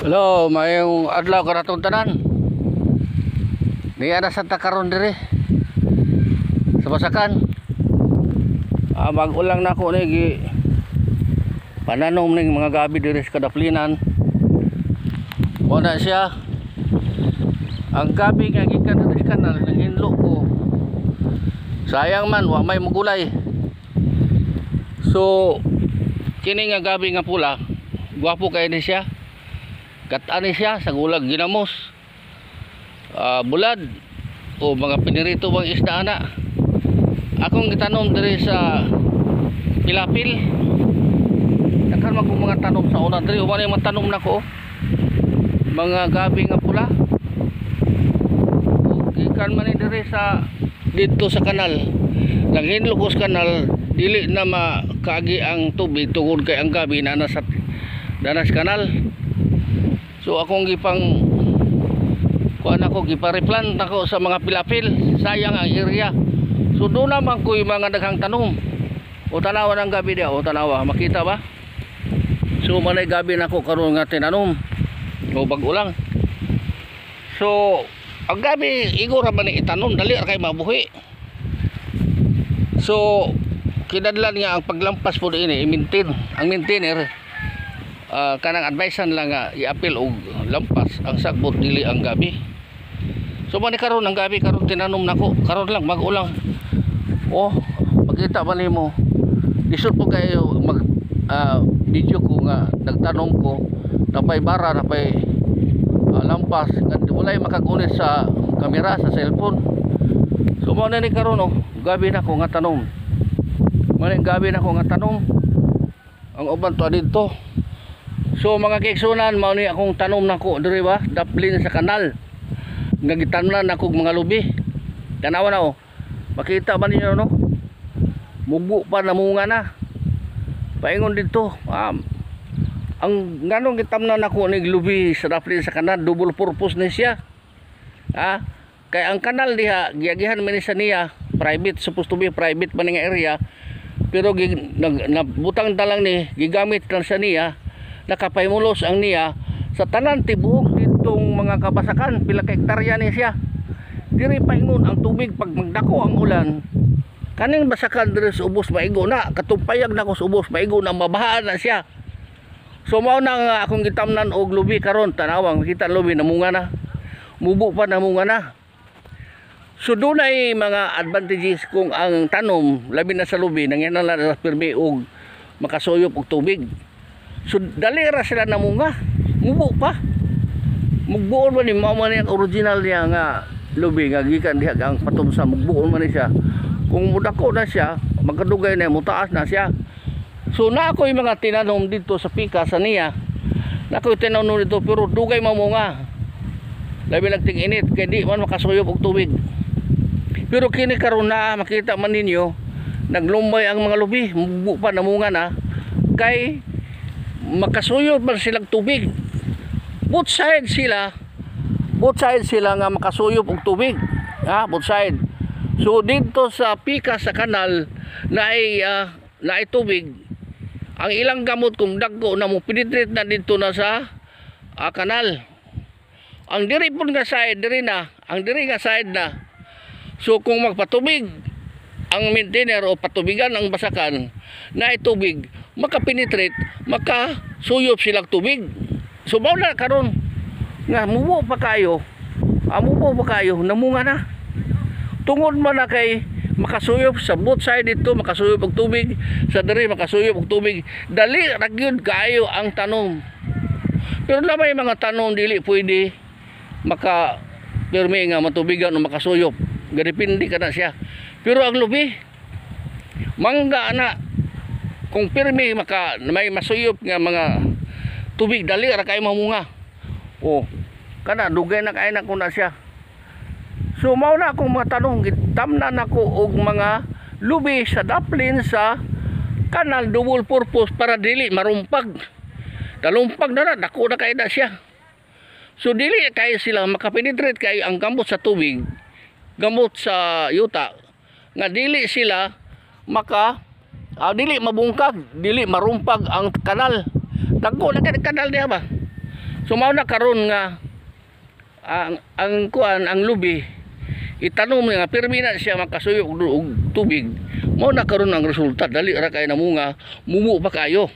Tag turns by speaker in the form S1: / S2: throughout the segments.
S1: Hello, mayong adlaw karatong tanan. Niya na Santa karon dire sa Basakan. Mag-ulang na ako ni pananom ning mga gabi dire sa Kadaplinan. Wala siya. Ang gabi nga gikan sa kanal ng inlo ko. Sayang man wa may magulay. So kini nga gabi nga pula, gwapo kay ni siya. Katani siya sa gulag ginamos, bulad o mga pinirito bang isda ana. Akong gitanom diri sa Pilapil. Dakan man kong mga tanom sa una diri, uban mga tanom nako. Mga gabi nga pula. Ikan man diri sa dito sa kanal. Naghinlugos kanal, dili na makaagi ang tubig tungod kay ang gabi na nasa danas kanal. So akong gipang kuan ako gipareplant ako sa mga Pilapil, sayang ang area. So doon naman ko yung mga daghang tanom. O tanawa ng gabi dia, o tanawa, makita ba? So manay gabi nako karon nga tinanom. O bag-o lang. So ang gabi igor ra man itanom, dali ra kay mabuhi. So kinadlan nga ang paglampas po ini i-maintain. Ang maintainer kanang advicean lang nga i-apil og lampas ang sagbot dili ang gabi. So man karon ang gabi karon tinanom nako, karon lang mag-o lang. Oh, makita ba nimo? Lisod po kayo mag video ko nga nagtanom ko, napay bara, napay lampas, walay makagunit sa kamera sa cellphone. So mo na ni karon oh, gabi nako nga tanom. Man gabi nako nga tanom. Ang uban to dito. So mga kiksunan, mao ni akong tanom nako diri ba, daplin sa kanal. Nga gitanlan nako mga lubi. Tanawa na oh. Makita ba ninyo no? Mugo pa namunga na. Paingon dito. Ang nganong gitamnan nako ning lubi sa daplin sa kanal, double purpose ni siya. Kay ang kanal diha giagihan man ni sa niya, private, supposed to be private man nga area. Pero nabutang talang ni gigamit lang sa niya. Nakapaymulos ang niya sa tanan tibuok ditong mga kabasakan, pila ka hektarya ni siya. Diri paingon ang tubig pag magdako ang ulan, kaning basakan diri sa ubos maigo na, katumpayag na ko sa ubos maigo na, mabahaan na siya. So mao na nga akong gitamnan og lubi karon, tanawang makita lubi namunga na, mubo pa namunga na. So dunay mga advantages kung ang tanom labi na sa lubi nanginahanglan sa pirmi og makasuyop og tubig. So dali ra sila namunga, mubo pa. Mugbuon man ni mao man ang original niya nga lubi nga gikan diha ang patumsa, mugbuon man ni siya. Kung mudako na siya, magkadugay na mutaas na siya. So na ako yung mga tinanom dito sa pika sa niya. Na ako tinanom dito pero dugay mamunga. Labi nagting init kay di man makasuyop og tubig. Pero kini karon na makita man ninyo, naglumbay ang mga lubi, mubo pa namunga na kay makasuyod man silang tubig. Both side sila nga makasuyod og tubig. Both side. So dito sa pika sa kanal na ay tubig, ang ilang gamot kung dagko na mo penetrate na dito na sa kanal. Ang diri pun nga side diri na, ang diri nga side na. So kung magpatubig ang maintainer o patubigan ang basakan na ay tubig, makapenetrate, makasuyop silang tubig. So mao na karon nga mubo pa kayo. Mubo pa kayo, namunga na. Tungod man na kay makasuyop sa both side dito, makasuyop og tubig, sa diri makasuyop og tubig. Dali ra gyud kayo ang tanom. Pero lamay mga tanom dili pwede maka pirmi nga matubigan o makasuyop. Gadepende ka na siya. Pero ang lubi mangga na, kung pirmi may masuyop nga mga tubig, dali ra kay mamunga. Kana dugay na kay na ko na siya. So mao na akong mga tanong, gitamnan nako og mga lubi sa daplin sa kanal, double purpose para dili marumpag. Dalumpag na dako na kay na siya. So dili kay sila makapenetrate kay ang gamot sa tubig, gamot sa yuta, nga dili sila dili mabungkag, dili marumpag ang kanal. Dagko na kay kanal diha ba. So mao na karon nga ang kuan ang lubi itanom nga pirmi na siya makasuyo og tubig. Mao na karon ang resulta, dali ra kay namunga, mumu pa kayo.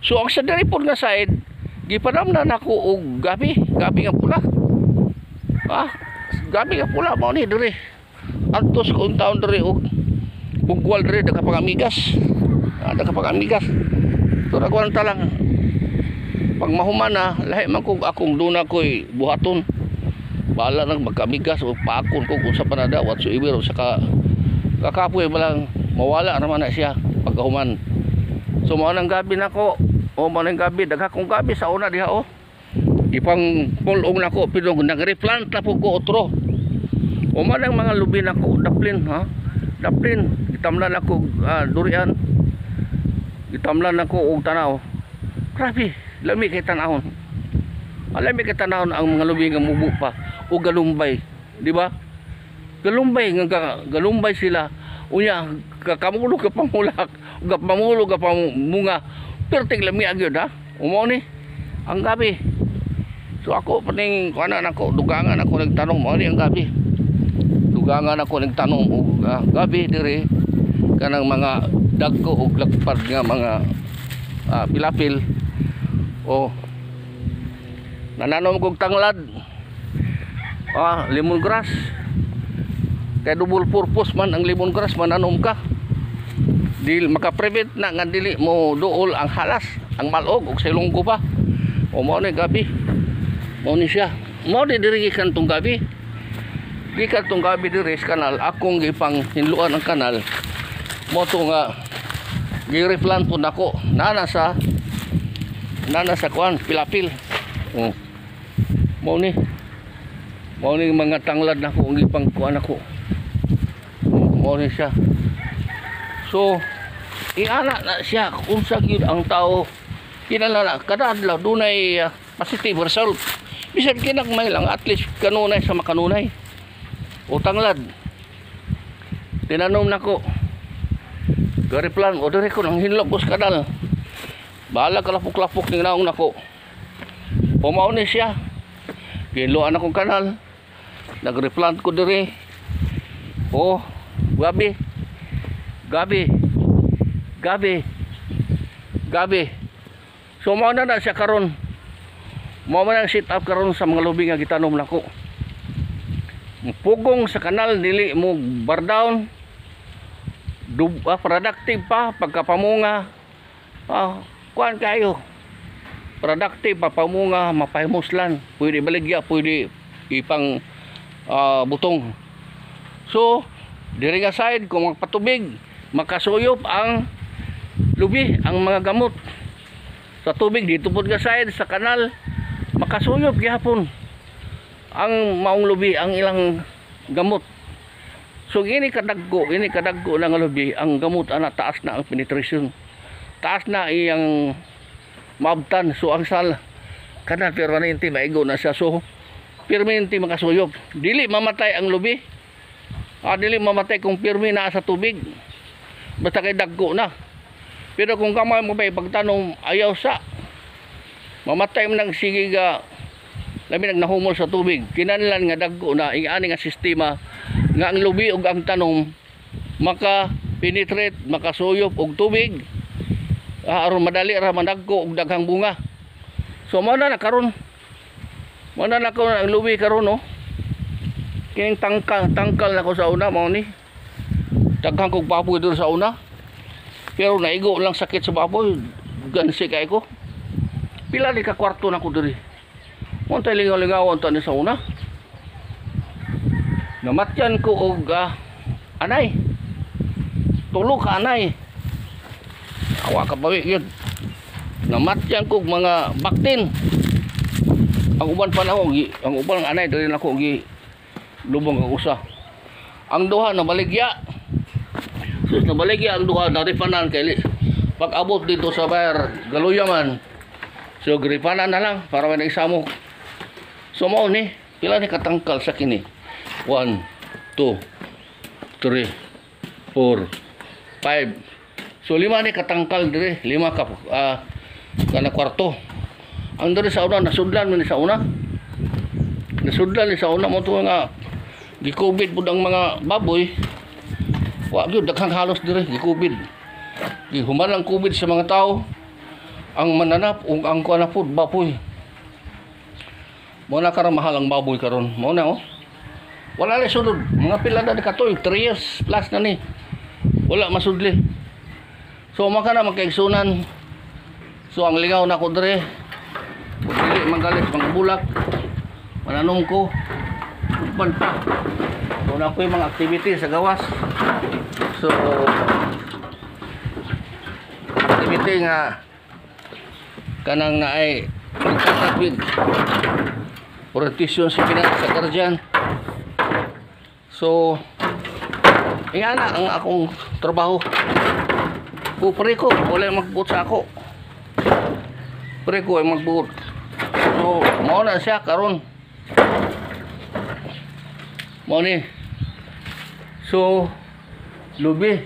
S1: So ang sa diri pod nga side gipanamnan nako og gabi nga pula. Gabi nga pula mao ni diri. Antos ko taon diri og bugwal diri daga pangamigas. Daga pangamigas. So nagwan ta lang pag mahuman na lahi man kog akong duna koy buhaton. Bahala nang magkamigas o paakon kung unsa pa na daw whatsoever sa kakapoy malang mawala naman na siya pagkahuman. So mao nang gabi nako o mao nang gabi dagha kong gabi sa una diha ipang pulong nako pero nag-replant na po ko otro. O mao nang mga lubi nako daplin gitamlan ako durian, gitamlan ako og tanaw. Grabe lami kay tanahon. Alami kay tanahon ang mga lubi nga mubo pa o galumbay, di ba? Galumbay sila. Unya kakamulog ka pamulak, pamulog ka pamunga. Pero tiglami agyod ha. Umo ni ang gabi. So ako paning kana nako dugangan ako nagtanong mo ni ang gabi. Dugangan ako nagtanong og gabi diri kanang mga dagko og lagpad nga mga pilapil o nananom kog tanglad, lemongrass. Kaya double purpose man ang lemongrass, mananom ka dili maka-prevent na nga dili mo duol ang halas, ang malog ug silunggo pa. O mao ni gabi, mao ni siya, mao di diri kantong gabi. Gikan tong gabi diri sa kanal akong gipang hinluan ang kanal. Mo to nga gi-replant po nako nana sa kuan pilapil. Mao ni mga tanglad nako ang gipang kuan ako. Mao ni siya. So iana na siya unsa gyud ang tao kinalala kada adlaw dunay positive result. Bisan kinagmay lang at least kanunay sa makanunay. O tanglad tinanom nako gari plan o diri ko nang hinlok ko sa kanal. Bahala ka lapok-lapok ning naong nako. Pumaw ni siya. Ginluan akong kanal. Nag-replant ko diri. Oh, gabi. So mao na siya karon. Mao man ang sit up karon sa mga lubi nga gitanom nako. Pugong sa kanal dili mo bar down. Productive pa pagkapamunga. Kuan kayo. Productive papamunga, mapahimuslan, pwede baligya, pwede ipang butong. So diri nga side kung magpatubig makasuyop ang lubi, ang mga gamot sa tubig dito pod nga side sa kanal makasuyop gihapon ang maong lubi ang ilang gamot. So ini kadaggo na nga lubi ang gamot ana taas na ang penetration, taas na iyang maabtan. So ang sal kana permanente maigo na siya. So permanente makasuyop, dili mamatay ang lubi. Dili mamatay kung pirmi na sa tubig basta kay dagko na. Pero kung kamay mo pa pagtanong ayaw sa mamatay man nang sige ga labi nagnahumol sa tubig, kinahanglan nga dagko na ani nga sistema nga ang lubi ug ang tanom maka penetrate, makasuyop og tubig aron madali ra managko og daghang bunga. So mao na karon, mao na ko ang lubi karon no. Kining tangkal na ko sa una mao ni daghang kog baboy dito sa una. Pero naigo lang sakit sa baboy, gansi kay ko. Pila ni ka kwarto na ko diri. Mo tay lingaw-lingawon ta ni sa una. Namatyan ko og anay. Tulo ka anay. Awa ka bawi yun. Namatyan ko mga baktin. Ang uban pa na ako, ang uban ng anay dali na ko gi lubong ang usa. Ang duha na baligya. Sus na baligya ang duha na rifanan kay pag abot dito sa bayar Galuyaman. So gripanan na lang para may nagsamo. So mao ni pila ni katangkal sa kini. 1 2 3 4 5. So 5 ni katangkal dire, 5 ka kana kwarto. Ang diri sa una nasudlan man ni sa una. Nasudlan ni sa una mo to nga gi-COVID pud ang mga baboy. Wa gyud daghang halos diri gi-COVID. Gihuman ang COVID sa mga tao. Ang mananap ug ang kuan na pud baboy. Mo na karon mahal ang baboy karon. Mo na oh. Wala na sunod. Mga pila na katoy 3 years plus na ni. Wala masudli. So maka na magkaigsunan. So ang lingaw na ko diri. Dili manggalis mga bulak. Mananong ko. Banta. So na ko yung mga activity sa gawas. So activity nga kanang naay magkakapig orientation sa Pinas sa Guardian. So iyan na ang akong trabaho. Pre ko wala magbuot sa ako. Pre ko ay magbuot. So mao na siya karon. Mao ni. So lubi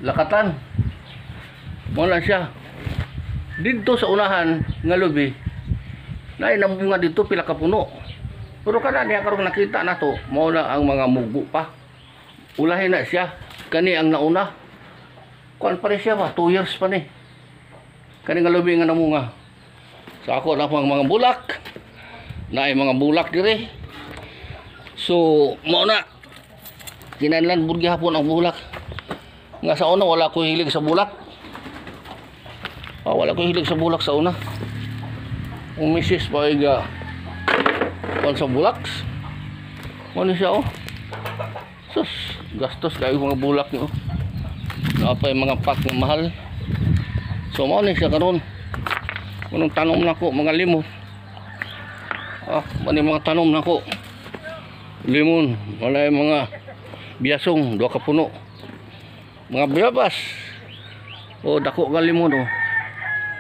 S1: lakatan. Mao na siya. Dito sa unahan nga lubi naay namunga dito pila ka puno. Pero kana niya karon nakita nato mao na ang mga mugo pa. Ulahin na siya. Kani ang nauna. Kuan pa rin siya ba? 2 years pa ni. Kani nga lubi nga namunga. So ako na pang mga bulak. Naay mga bulak dire. So mao na. Kinahanglan bud gihapon ang bulak. Nga sa una wala ko hilig sa bulak. Wala ko hilig sa bulak sa una. Ang misis pa ay kuan sa bulak. Ano siya oh. Sus, gastos kayo mga bulak niyo. Napay mga pack na mahal. So mao ni siya karon. Kunong tanom nako mga limon. Mani mga tanom nako. Limon, wala mga biyasong 2 ka puno. Mga bayabas. Dako ka limon oh.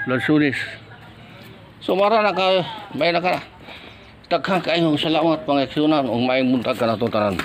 S1: Lansunis. So mara na ka may na ka. Daghang kayong salamat pangaksyonan ug maayong buntag kanatong tanan.